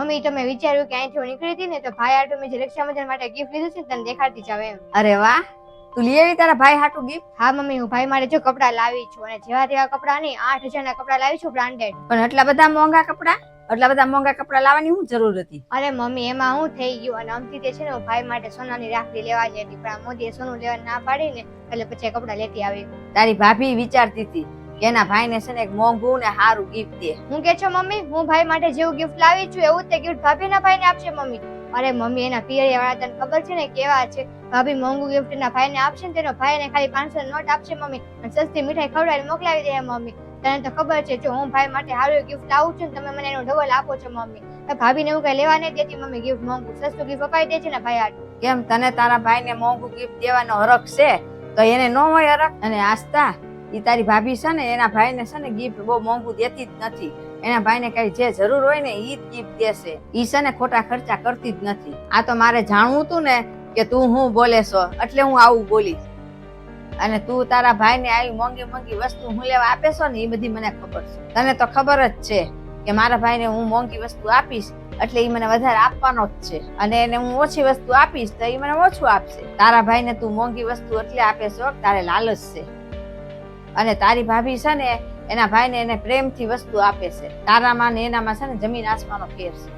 Mummy તમે વિચાર્યું કે અહીંથી હું નીકળી હતી ને તો ભાઈ હાટુ મેં જે રક્ષાબંધન માટે ગિફ્ટ લીધું છે ને તને દેખાડતી જાવ એમ. અરે વાહ, તું લઈ આવી તારા ભાઈ હાટુ ગિફ્ટ? હા મમ્મી, હું ભાઈ માટે જો કપડા લાવી છું અને જેવા તેવા કપડા નહીં 8,000 ના કપડા લાવી છું બ્રાન્ડેડ. પણ એટલા બધા મોંઘા કપડા લાવવાની શું જરૂર હતી? અરે મમ્મી એમાં હું થઈ ગયું અને અમથી તે છે ને હું ભાઈ માટે સોનાની રાખડી લેવા જઈ હતી પણ મોદીએ સોનું લેવા ના પાડી ને એટલે પછી કપડા લેતી આવી. તારી ભાભી વિચારતી હતી કે એના ભાઈને છે ને એક મોંઘું ને સારું ગિફ્ટ દે. હું કે છો મમ્મી, હું ભાઈ માટે જેવું ગિફ્ટ લાવી છું એવું તે ગિફ્ટ ભાભીના ભાઈને આપશે મમ્મી. અરે મમ્મી, એના પિયરિયા વાળા તને ખબર છે ને કેવા છે. ભાભી મોંઘું ગિફ્ટ એના ભાઈને આપશે ને તેનો ભાઈને ખાલી 500 નોટ આપશે મમ્મી અને સસ્તી મીઠાઈ ખવડાવીને મોકલાવી દે મમ્મી. તને તો ખબર છે જો હું ભાઈ માટે સારું ગિફ્ટ લાવું છું ને તમે મને એનો ડબલ આપો છો મમ્મી. ભાભીને એવું કઈ લેવા નહીં દેતી મમ્મી, ગિફ્ટ મોંઘું સસ્તું ગિફ્ટ અપાઈ દે છે ને ભાઈ હાટુ. કેમ તને તારા ભાઈને મોંઘું ગિફ્ટ દેવાનો હરખ છે તો એને ન હોય હરખ? અને આસ્તા ઈ તારી ભાભી છે ને એના ભાઈને છે ને ગિફ્ટ બહુ મોંઘું દેતી જ નથી. એના ભાઈને કઈ જે જરૂર હોય ને ઈ જ ગિફ્ટ દેશે. ઈ છે ને ખોટા ખર્ચા કરતી જ નથી. આ તો મારે જાણવું તું ને કે તું હું બોલે છો એટલે હું આવું બોલી. અને તું તારા ભાઈને આવી મોંઘી મોંઘી વસ્તુ હું લેવા આપે છો ને એ બધી મને ખબર છે. તને તો ખબર જ છે કે મારા ભાઈને હું મોંઘી વસ્તુ આપીશ એટલે ઈ મને વધારે આપવાનો જ છે અને એને હું ઓછી વસ્તુ આપીશ તો ઈ મને ઓછું આપશે. તારા ભાઈને તું મોંઘી વસ્તુ એટલે આપે છો તારે લાલચ છે. અને તારી ભાભી છે ને એના ભાઈને એને પ્રેમથી વસ્તુ આપે છે. તારામાં ને એનામાં છે ને જમીન આસમાનનો ફેર છે.